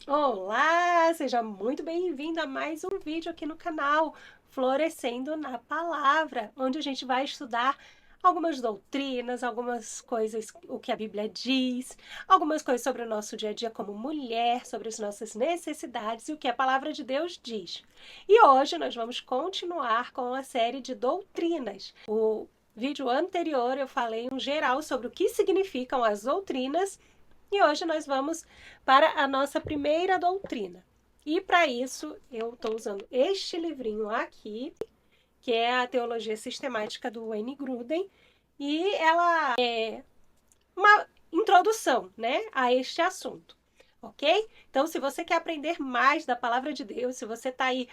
Olá, seja muito bem-vindo a mais um vídeo aqui no canal Florescendo na Palavra, onde a gente vai estudar algumas doutrinas, algumas coisas, o que a Bíblia diz, algumas coisas sobre o nosso dia a dia como mulher, sobre as nossas necessidades e o que a Palavra de Deus diz. E hoje nós vamos continuar com a série de doutrinas. O vídeo anterior eu falei um geral sobre o que significam as doutrinas e hoje nós vamos para a nossa primeira doutrina. E para isso eu estou usando este livrinho aqui, que é a Teologia Sistemática do Wayne Grudem, e ela é uma introdução, né, a este assunto, ok? Então, se você quer aprender mais da Palavra de Deus, se você está aí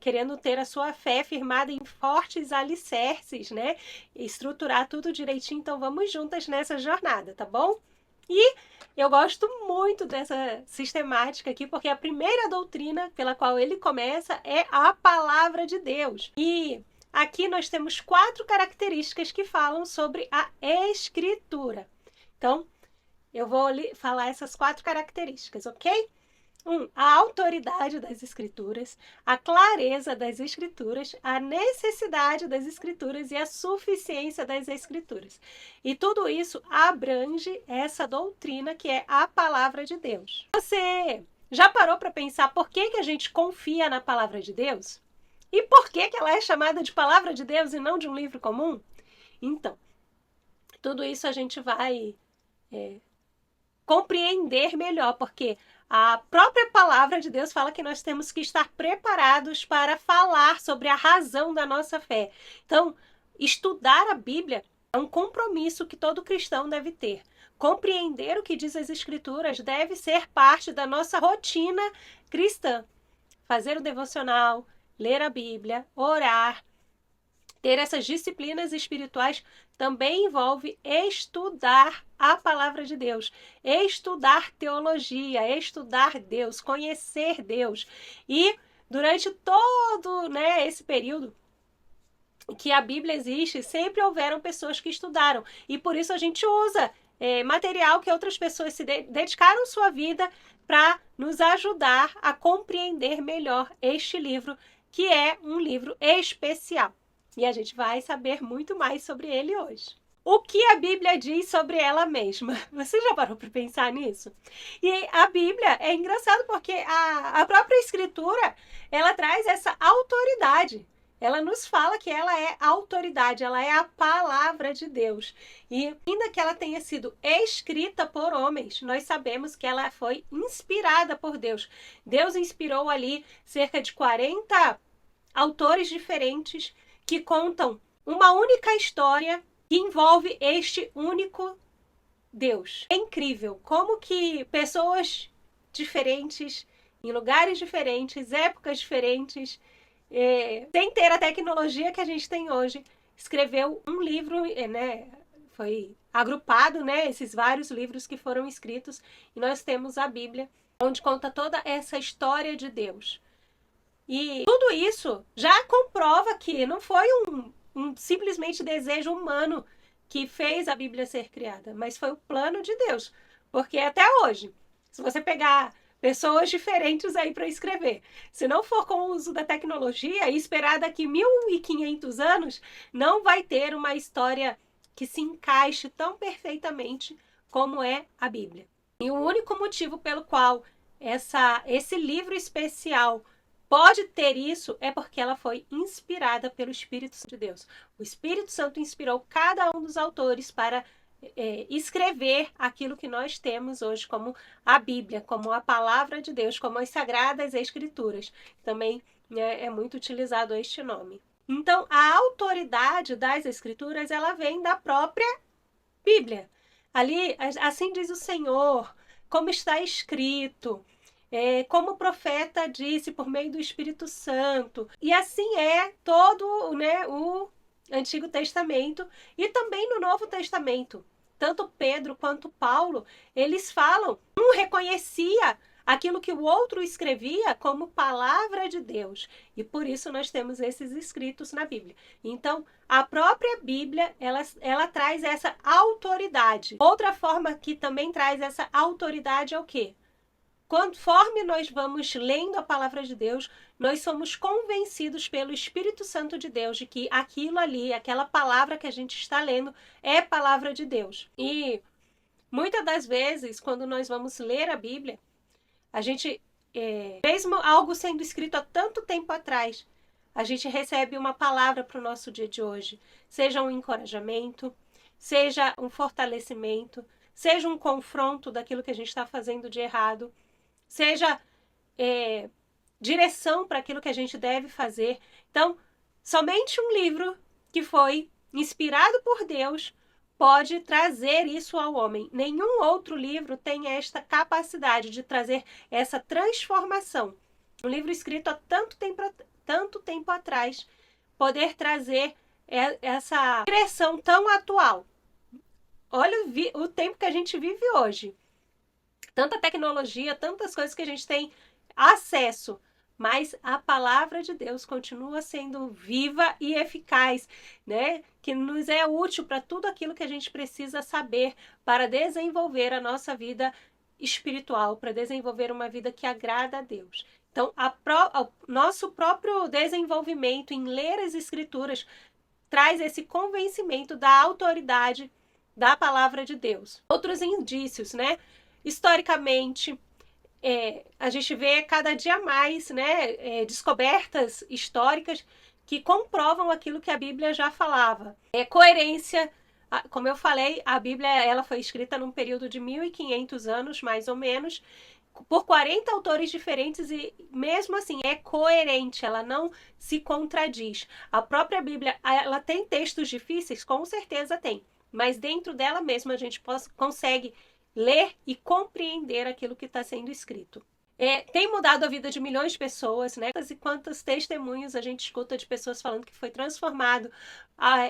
querendo ter a sua fé firmada em fortes alicerces, né, estruturar tudo direitinho, então vamos juntas nessa jornada, tá bom? E eu gosto muito dessa sistemática aqui, porque a primeira doutrina pela qual ele começa é a palavra de Deus. E aqui nós temos 4 características que falam sobre a escritura. Então, eu vou falar essas 4 características, ok? A autoridade das escrituras, a clareza das escrituras, a necessidade das escrituras e a suficiência das escrituras. E tudo isso abrange essa doutrina que é a palavra de Deus. Você já parou para pensar por que a gente confia na palavra de Deus? E por que ela é chamada de palavra de Deus e não de um livro comum? Então, tudo isso a gente vai compreender melhor, porque a própria palavra de Deus fala que nós temos que estar preparados para falar sobre a razão da nossa fé. Então, estudar a Bíblia é um compromisso que todo cristão deve ter. Compreender o que diz as Escrituras deve ser parte da nossa rotina cristã. Fazer o devocional, ler a Bíblia, orar, ter essas disciplinas espirituais também envolve estudar a palavra de Deus, estudar teologia, estudar Deus, conhecer Deus. E durante todo, esse período que a Bíblia existe, sempre houveram pessoas que estudaram. E por isso a gente usa material que outras pessoas se dedicaram sua vida para nos ajudar a compreender melhor este livro, que é um livro especial. E a gente vai saber muito mais sobre ele hoje. O que a Bíblia diz sobre ela mesma? Você já parou para pensar nisso? E a Bíblia é engraçado porque a própria Escritura, ela traz essa autoridade. Ela nos fala que ela é autoridade, ela é a palavra de Deus. E ainda que ela tenha sido escrita por homens, nós sabemos que ela foi inspirada por Deus. Deus inspirou ali cerca de 40 autores diferentes que contam uma única história que envolve este único Deus. É incrível como que pessoas diferentes, em lugares diferentes, épocas diferentes, sem ter a tecnologia que a gente tem hoje, escreveu um livro, né? Foi agrupado, né? Esses vários livros que foram escritos, e nós temos a Bíblia, onde conta toda essa história de Deus. E tudo isso já comprova que não foi um simplesmente desejo humano que fez a Bíblia ser criada, mas foi o plano de Deus. Porque até hoje, se você pegar pessoas diferentes aí para escrever, se não for com o uso da tecnologia e esperar daqui 1500 anos, não vai ter uma história que se encaixe tão perfeitamente como é a Bíblia. E o único motivo pelo qual esse livro especial pode ter isso é porque ela foi inspirada pelo Espírito Santo de Deus. O Espírito Santo inspirou cada um dos autores para escrever aquilo que nós temos hoje como a Bíblia, como a palavra de Deus, como as Sagradas Escrituras. Também é muito utilizado este nome. Então, a autoridade das Escrituras, ela vem da própria Bíblia. Ali, assim diz o Senhor, como está escrito, como o profeta disse por meio do Espírito Santo. E assim é todo, né, o Antigo Testamento e também no Novo Testamento. Tanto Pedro quanto Paulo, eles falam, um reconhecia aquilo que o outro escrevia como palavra de Deus. E por isso nós temos esses escritos na Bíblia. Então, a própria Bíblia, ela traz essa autoridade. Outra forma que também traz essa autoridade é o quê? conforme nós vamos lendo a palavra de Deus, nós somos convencidos pelo Espírito Santo de Deus de que aquilo ali, aquela palavra que a gente está lendo, é palavra de Deus. E muitas das vezes, quando nós vamos ler a Bíblia, a gente, mesmo algo sendo escrito há tanto tempo atrás, a gente recebe uma palavra para o nosso dia de hoje. Seja um encorajamento, seja um fortalecimento, seja um confronto daquilo que a gente está fazendo de errado, seja direção para aquilo que a gente deve fazer. Então, somente um livro que foi inspirado por Deus pode trazer isso ao homem. Nenhum outro livro tem esta capacidade de trazer essa transformação. Um livro escrito há tanto tempo atrás, poder trazer essa direção tão atual. Olha o tempo que a gente vive hoje. Tanta tecnologia, tantas coisas que a gente tem acesso, mas a palavra de Deus continua sendo viva e eficaz, né? Que nos é útil para tudo aquilo que a gente precisa saber para desenvolver a nossa vida espiritual, para desenvolver uma vida que agrada a Deus. Então, o nosso próprio desenvolvimento em ler as Escrituras traz esse convencimento da autoridade da palavra de Deus. Outros indícios, né? Historicamente, a gente vê cada dia mais, né, descobertas históricas que comprovam aquilo que a Bíblia já falava. Coerência, como eu falei, a Bíblia ela foi escrita num período de 1500 anos, mais ou menos, por 40 autores diferentes e mesmo assim é coerente, ela não se contradiz. A própria Bíblia, ela tem textos difíceis? Com certeza tem, mas dentro dela mesma a gente consegue ler e compreender aquilo que está sendo escrito. Tem mudado a vida de milhões de pessoas, né? E quantos testemunhos a gente escuta de pessoas falando que foi transformado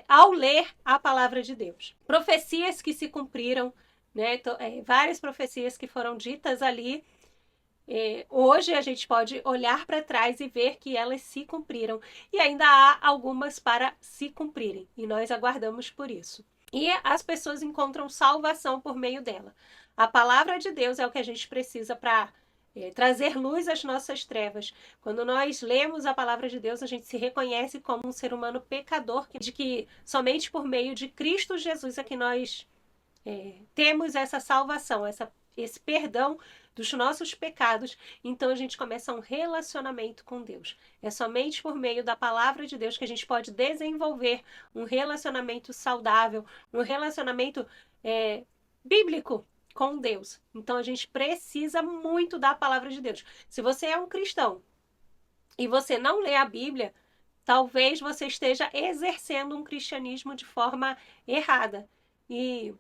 ao ler a palavra de Deus. Profecias que se cumpriram, né? Várias profecias que foram ditas ali. Hoje a gente pode olhar para trás e ver que elas se cumpriram. E ainda há algumas para se cumprirem. E nós aguardamos por isso. E as pessoas encontram salvação por meio dela. A palavra de Deus é o que a gente precisa para trazer luz às nossas trevas. Quando nós lemos a palavra de Deus, a gente se reconhece como um ser humano pecador, de que somente por meio de Cristo Jesus é que nós temos essa salvação, esse perdão dos nossos pecados. Então a gente começa um relacionamento com Deus. É somente por meio da palavra de Deus que a gente pode desenvolver um relacionamento saudável, um relacionamento bíblico com Deus. Então a gente precisa muito da palavra de Deus. Se você é um cristão e você não lê a Bíblia, talvez você esteja exercendo um cristianismo de forma errada. E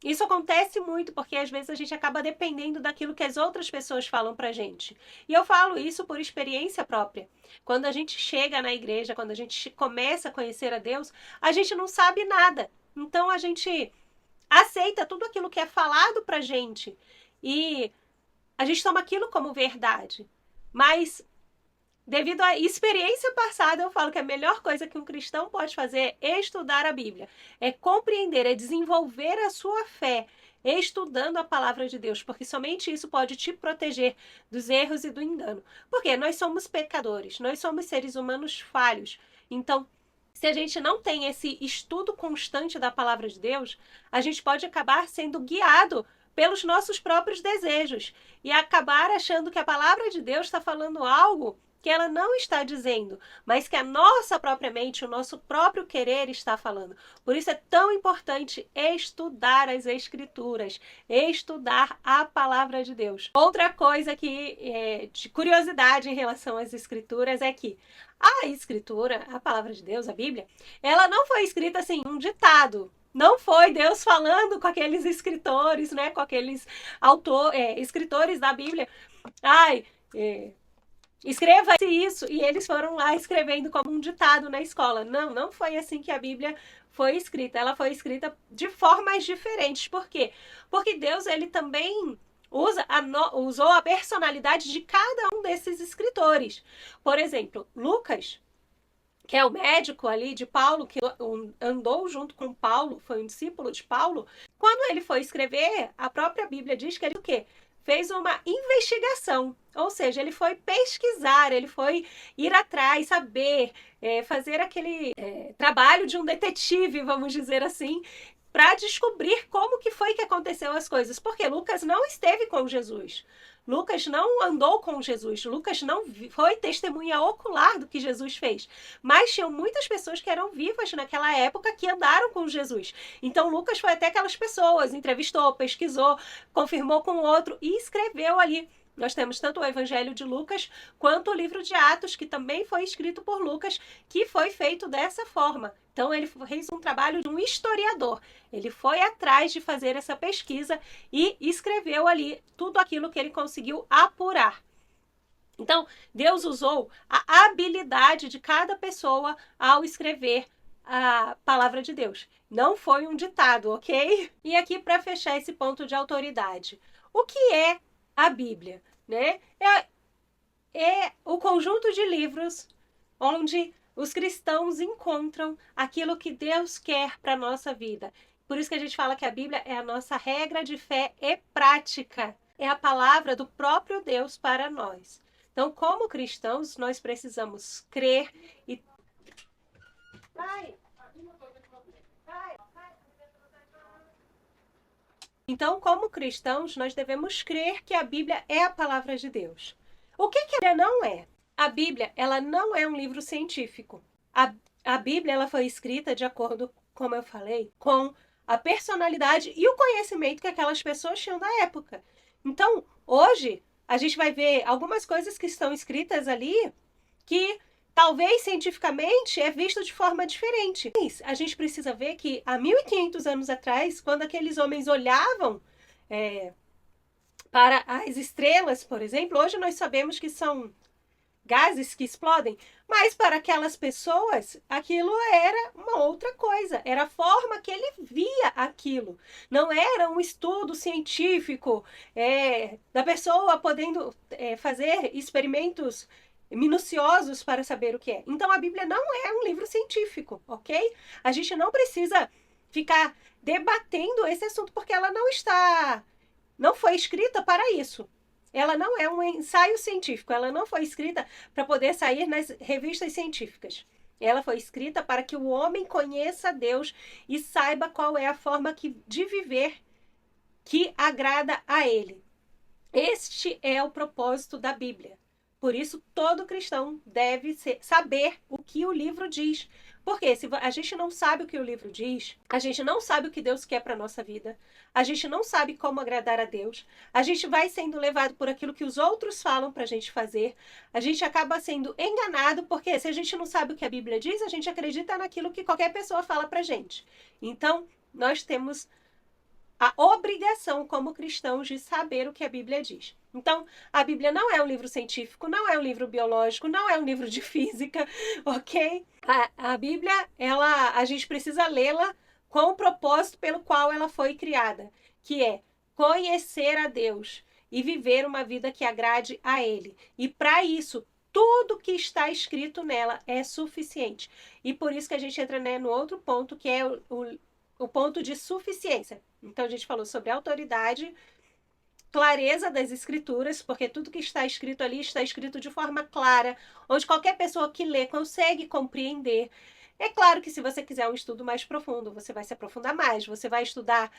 isso acontece muito porque às vezes a gente acaba dependendo daquilo que as outras pessoas falam pra gente. E eu falo isso por experiência própria. Quando a gente chega na igreja, quando a gente começa a conhecer a Deus, a gente não sabe nada. Então a gente aceita tudo aquilo que é falado pra gente e a gente toma aquilo como verdade. Mas devido à experiência passada, eu falo que a melhor coisa que um cristão pode fazer é estudar a Bíblia, é compreender, é desenvolver a sua fé, estudando a palavra de Deus, porque somente isso pode te proteger dos erros e do engano. Porque nós somos pecadores, nós somos seres humanos falhos. Então, se a gente não tem esse estudo constante da palavra de Deus, a gente pode acabar sendo guiado pelos nossos próprios desejos e acabar achando que a palavra de Deus está falando algo que ela não está dizendo, mas que a nossa própria mente, o nosso próprio querer está falando. Por isso é tão importante estudar as Escrituras, estudar a palavra de Deus. Outra coisa que de curiosidade em relação às Escrituras é que a Escritura, a palavra de Deus, a Bíblia, ela não foi escrita assim, um ditado. Não foi Deus falando com aqueles escritores, né, com aqueles escritores da Bíblia. Escreva isso, e eles foram lá escrevendo como um ditado na escola. Não foi assim que a Bíblia foi escrita. Ela foi escrita de formas diferentes. Por quê? Porque Deus, ele também usou a personalidade de cada um desses escritores. Por exemplo, Lucas, que é o médico ali de Paulo, que andou junto com Paulo, foi um discípulo de Paulo, quando ele foi escrever, a própria Bíblia diz que ele o quê? fez uma investigação, ou seja, ele foi pesquisar, ele foi ir atrás, saber, fazer aquele trabalho de um detetive, vamos dizer assim, para descobrir como que foi que aconteceu as coisas, porque Lucas não esteve com Jesus. Lucas não andou com Jesus, Lucas não foi testemunha ocular do que Jesus fez, mas tinham muitas pessoas que eram vivas naquela época que andaram com Jesus. Então Lucas foi até aquelas pessoas, entrevistou, pesquisou, confirmou com o outro e escreveu ali. Nós temos tanto o Evangelho de Lucas quanto o livro de Atos, que também foi escrito por Lucas, que foi feito dessa forma. Então ele fez um trabalho de um historiador. Ele foi atrás de fazer essa pesquisa e escreveu ali tudo aquilo que ele conseguiu apurar. Então, Deus usou a habilidade de cada pessoa ao escrever a palavra de Deus. Não foi um ditado, ok? E aqui, para fechar esse ponto de autoridade, o que é a Bíblia? Né? É o conjunto de livros onde os cristãos encontram aquilo que Deus quer para a nossa vida. Por isso que a gente fala que a Bíblia é a nossa regra de fé e prática. É a palavra do próprio Deus para nós. Então, como cristãos, nós precisamos crer e... Então, como cristãos, nós devemos crer que a Bíblia é a palavra de Deus. O que a Bíblia não é? A Bíblia, ela não é um livro científico. A Bíblia, ela foi escrita de acordo, como eu falei, com a personalidade e o conhecimento que aquelas pessoas tinham da época. Então, hoje, a gente vai ver algumas coisas que estão escritas ali que talvez cientificamente é visto de forma diferente. A gente precisa ver que há 1500 anos atrás, quando aqueles homens olhavam para as estrelas, por exemplo, hoje nós sabemos que são gases que explodem, mas para aquelas pessoas aquilo era uma outra coisa, era a forma que ele via aquilo, não era um estudo científico da pessoa podendo fazer experimentos minuciosos para saber o que é. Então a Bíblia não é um livro científico, ok? A gente não precisa ficar debatendo esse assunto porque ela não foi escrita para isso. Ela não é um ensaio científico, ela não foi escrita para poder sair nas revistas científicas. Ela foi escrita para que o homem conheça Deus e saiba qual é a forma de viver que agrada a ele. Este é o propósito da Bíblia. Por isso, todo cristão deve saber o que o livro diz. Porque se a gente não sabe o que o livro diz, a gente não sabe o que Deus quer para a nossa vida, a gente não sabe como agradar a Deus, a gente vai sendo levado por aquilo que os outros falam para a gente fazer, a gente acaba sendo enganado, porque se a gente não sabe o que a Bíblia diz, a gente acredita naquilo que qualquer pessoa fala para a gente. Então, nós temos a obrigação como cristãos de saber o que a Bíblia diz. Então, a Bíblia não é um livro científico, não é um livro biológico, não é um livro de física, ok? A Bíblia, a gente precisa lê-la com o propósito pelo qual ela foi criada, que é conhecer a Deus e viver uma vida que agrade a Ele. E para isso, tudo que está escrito nela é suficiente. E por isso que a gente entra no outro ponto, que é o ponto de suficiência. Então, a gente falou sobre autoridade, clareza das escrituras, porque tudo que está escrito ali está escrito de forma clara, onde qualquer pessoa que lê consegue compreender. É claro que se você quiser um estudo mais profundo, você vai se aprofundar mais, você vai estudar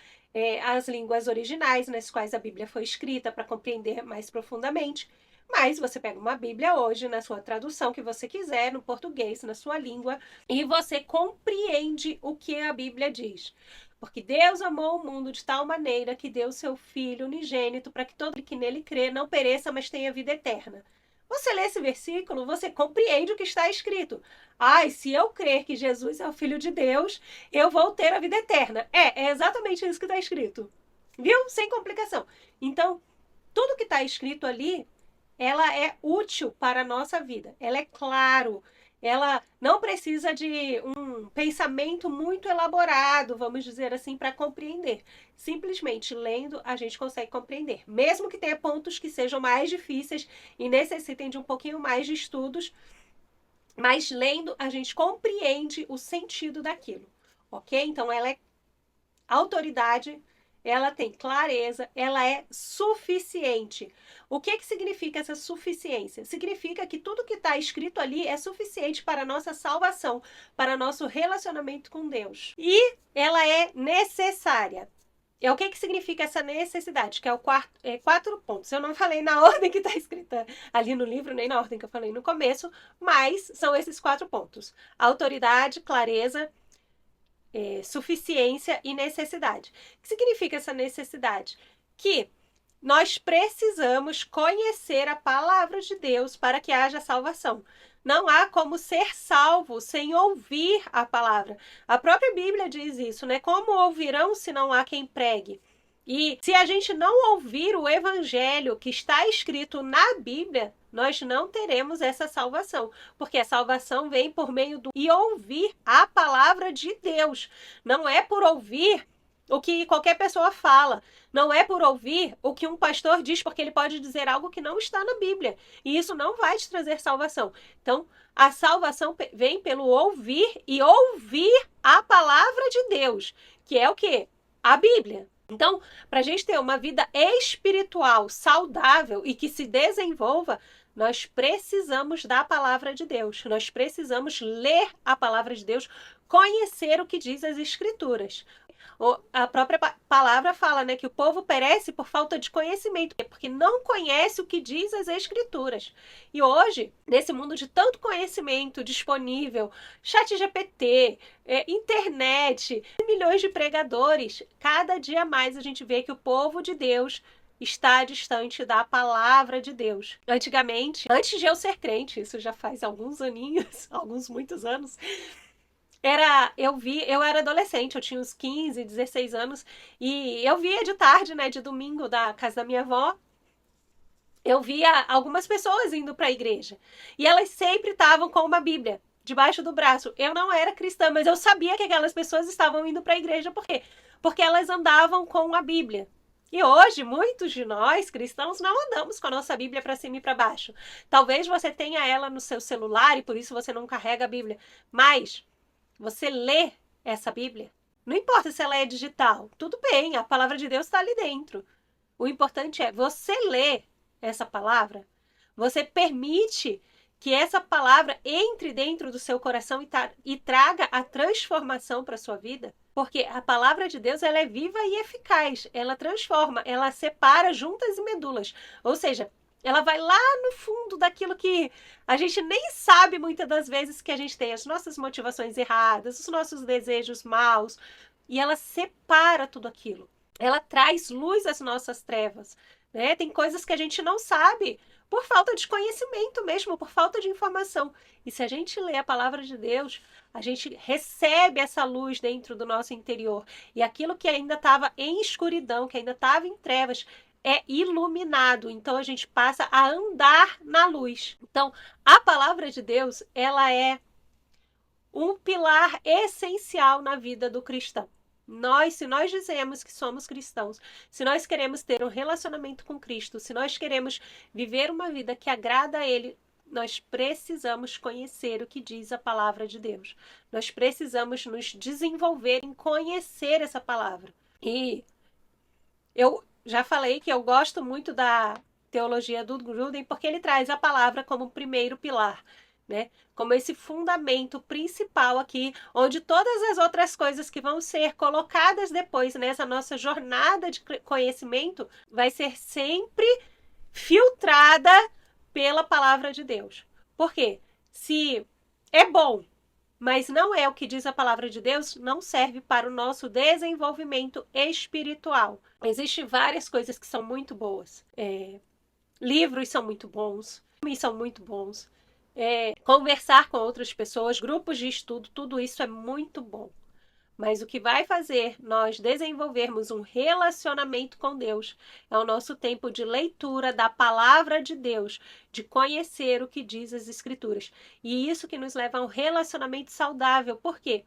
as línguas originais nas quais a Bíblia foi escrita para compreender mais profundamente. Mas você pega uma Bíblia hoje, na sua tradução que você quiser, no português, na sua língua, e você compreende o que a Bíblia diz. Porque Deus amou o mundo de tal maneira que deu seu Filho unigênito para que todo que nele crê não pereça, mas tenha vida eterna. Você lê esse versículo, você compreende o que está escrito. Ai, se eu crer que Jesus é o Filho de Deus, eu vou ter a vida eterna. É exatamente isso que está escrito. Viu? Sem complicação. Então, tudo que está escrito ali, ela é útil para a nossa vida. Ela é claro. Ela não precisa de um pensamento muito elaborado, vamos dizer assim, para compreender. Simplesmente lendo, a gente consegue compreender. Mesmo que tenha pontos que sejam mais difíceis e necessitem de um pouquinho mais de estudos, mas lendo, a gente compreende o sentido daquilo, ok? Então, ela é autoridade, ela tem clareza, ela é suficiente. O que significa essa suficiência? Significa que tudo que está escrito ali é suficiente para a nossa salvação, para nosso relacionamento com Deus. E ela é necessária. O que significa essa necessidade? Que é o quatro pontos. Eu não falei na ordem que está escrita ali no livro, nem na ordem que eu falei no começo, mas são esses 4 pontos: autoridade, clareza, suficiência e necessidade. O que significa essa necessidade? Que nós precisamos conhecer a palavra de Deus para que haja salvação. Não há como ser salvo sem ouvir a palavra. A própria Bíblia diz isso, né? Como ouvirão se não há quem pregue? E se a gente não ouvir o evangelho que está escrito na Bíblia, nós não teremos essa salvação, porque a salvação vem por meio do e ouvir a palavra de Deus. Não é por ouvir o que qualquer pessoa fala, não é por ouvir o que um pastor diz, porque ele pode dizer algo que não está na Bíblia, e isso não vai te trazer salvação. Então, a salvação vem pelo ouvir e ouvir a palavra de Deus, que é o quê? A Bíblia. Então, para a gente ter uma vida espiritual saudável e que se desenvolva, nós precisamos da palavra de Deus. Nós precisamos ler a palavra de Deus, conhecer o que diz as Escrituras. A própria palavra fala, né, que o povo perece por falta de conhecimento, porque não conhece o que diz as Escrituras. E hoje, nesse mundo de tanto conhecimento disponível, ChatGPT, internet, milhões de pregadores, cada dia mais a gente vê que o povo de Deus está distante da palavra de Deus. Antigamente, antes de eu ser crente, isso já faz alguns aninhos, muitos anos, eu era adolescente, eu tinha uns 15, 16 anos, e eu via de tarde, né, de domingo, da casa da minha avó, eu via algumas pessoas indo para a igreja, e elas sempre estavam com uma Bíblia debaixo do braço. Eu não era cristã, mas eu sabia que aquelas pessoas estavam indo para a igreja, por quê? Porque elas andavam com a Bíblia. E hoje, muitos de nós, cristãos, não andamos com a nossa Bíblia para cima e para baixo. Talvez você tenha ela no seu celular e por isso você não carrega a Bíblia, mas você lê essa Bíblia? Não importa se ela é digital. Tudo bem, a palavra de Deus está ali dentro. O importante é você ler essa palavra. Você permite que essa palavra entre dentro do seu coração e traga a transformação para a sua vida. Porque a palavra de Deus, ela é viva e eficaz. Ela transforma, ela separa juntas e medulas. Ou seja, ela vai lá no fundo daquilo que a gente nem sabe muitas das vezes que a gente tem, as nossas motivações erradas, os nossos desejos maus, e ela separa tudo aquilo. Ela traz luz às nossas trevas, né? Tem coisas que a gente não sabe por falta de conhecimento mesmo, por falta de informação. E se a gente lê a palavra de Deus, a gente recebe essa luz dentro do nosso interior. E aquilo que ainda estava em escuridão, que ainda estava em trevas, é iluminado, então a gente passa a andar na luz. Então, a palavra de Deus, ela é um pilar essencial na vida do cristão. Se nós dizemos que somos cristãos, se nós queremos ter um relacionamento com Cristo, se nós queremos viver uma vida que agrada a Ele, nós precisamos conhecer o que diz a palavra de Deus. Nós precisamos nos desenvolver em conhecer essa palavra. E eu já falei que eu gosto muito da teologia do Grudem porque ele traz a palavra como primeiro pilar, né? Como esse fundamento principal aqui, onde todas as outras coisas que vão ser colocadas depois nessa nossa jornada de conhecimento vai ser sempre filtrada pela palavra de Deus. Por quê? Se é bom, mas não é o que diz a palavra de Deus, não serve para o nosso desenvolvimento espiritual. Existem várias coisas que são muito boas. Livros são muito bons, filmes são muito bons. Conversar com outras pessoas, grupos de estudo, tudo isso é muito bom. Mas o que vai fazer nós desenvolvermos um relacionamento com Deus é o nosso tempo de leitura da palavra de Deus, de conhecer o que diz as Escrituras. E isso que nos leva a um relacionamento saudável. Por quê?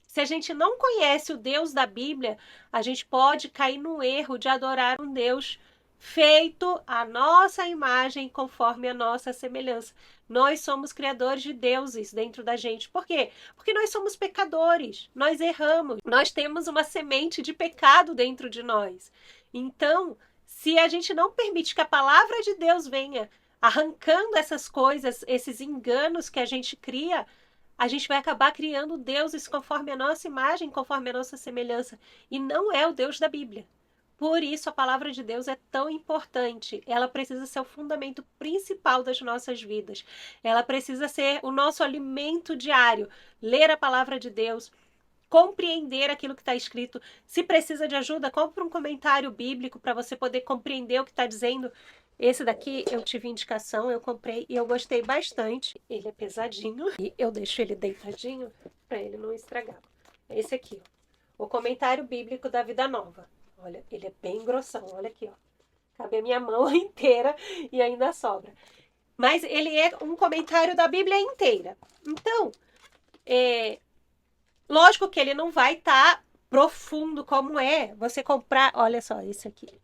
Se a gente não conhece o Deus da Bíblia, a gente pode cair no erro de adorar um Deus feito a nossa imagem conforme a nossa semelhança. Nós somos criadores de deuses dentro da gente. Por quê? Porque nós somos pecadores, nós erramos, nós temos uma semente de pecado dentro de nós. Então, se a gente não permite que a palavra de Deus venha arrancando essas coisas, esses enganos que a gente cria, a gente vai acabar criando deuses conforme a nossa imagem, conforme a nossa semelhança. E não é o Deus da Bíblia. Por isso a palavra de Deus é tão importante. Ela precisa ser o fundamento principal das nossas vidas. Ela precisa ser o nosso alimento diário. Ler a palavra de Deus, compreender aquilo que está escrito. Se precisa de ajuda, compre um comentário bíblico para você poder compreender o que está dizendo. Esse daqui eu tive indicação, eu comprei e eu gostei bastante. Ele é pesadinho e eu deixo ele deitadinho para ele não estragar. Esse aqui, ó. O comentário bíblico da Vida Nova. Olha, ele é bem grossão, olha aqui, ó. Cabe a minha mão inteira e ainda sobra. Mas ele é um comentário da Bíblia inteira. Então, lógico que ele não vai estar profundo como é você comprar. Olha só, esse aqui.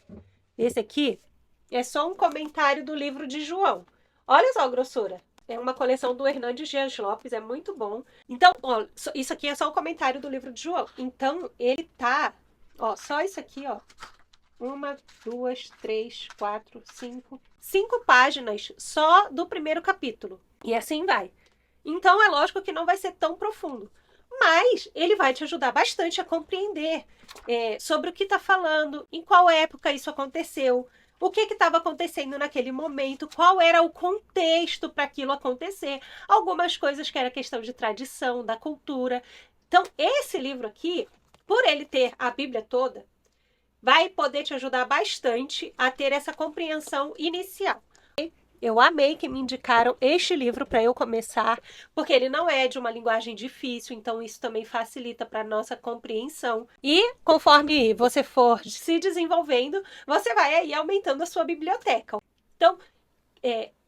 Esse aqui é só um comentário do livro de João. Olha só a grossura. É uma coleção do Hernandes Dias Lopes, é muito bom. Então, ó, isso aqui é só um comentário do livro de João. Então, ele tá... Ó, só isso aqui, ó. 1, 2, 3, 4, 5. 5 páginas só do primeiro capítulo. E assim vai. Então, é lógico que não vai ser tão profundo. Mas ele vai te ajudar bastante a compreender sobre o que está falando, em qual época isso aconteceu, o que estava acontecendo naquele momento, qual era o contexto para aquilo acontecer. Algumas coisas que era questão de tradição, da cultura. Então, esse livro aqui, por ele ter a Bíblia toda, vai poder te ajudar bastante a ter essa compreensão inicial. Eu amei que me indicaram este livro para eu começar, porque ele não é de uma linguagem difícil, então isso também facilita para a nossa compreensão. E conforme você for se desenvolvendo, você vai aí aumentando a sua biblioteca. Então,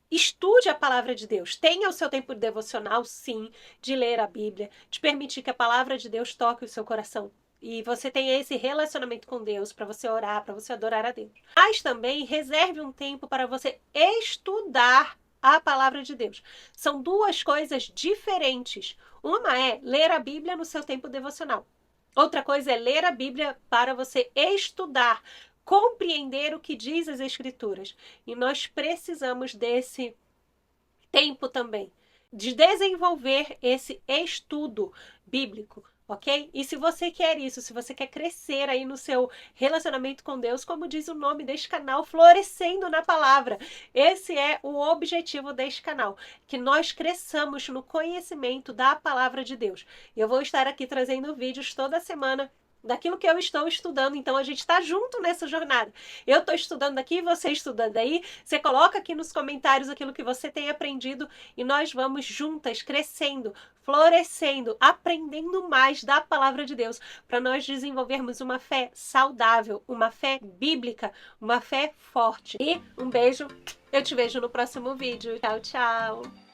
estude a palavra de Deus. Tenha o seu tempo devocional, sim, de ler a Bíblia, de permitir que a palavra de Deus toque o seu coração. E você tenha esse relacionamento com Deus, para você orar, para você adorar a Deus. Mas também reserve um tempo para você estudar a palavra de Deus. São duas coisas diferentes. Uma é ler a Bíblia no seu tempo devocional. Outra coisa é ler a Bíblia para você estudar, compreender o que diz as Escrituras. E nós precisamos desse tempo também, de desenvolver esse estudo bíblico. Ok? E se você quer isso, se você quer crescer aí no seu relacionamento com Deus, como diz o nome deste canal, Florescendo na Palavra. Esse é o objetivo deste canal, que nós cresçamos no conhecimento da Palavra de Deus. Eu vou estar aqui trazendo vídeos toda semana daquilo que eu estou estudando, então a gente está junto nessa jornada. Eu estou estudando aqui, você estudando aí, você coloca aqui nos comentários aquilo que você tem aprendido e nós vamos juntas crescendo, florescendo, aprendendo mais da palavra de Deus, para nós desenvolvermos uma fé saudável, uma fé bíblica, uma fé forte. E um beijo, eu te vejo no próximo vídeo. Tchau, tchau!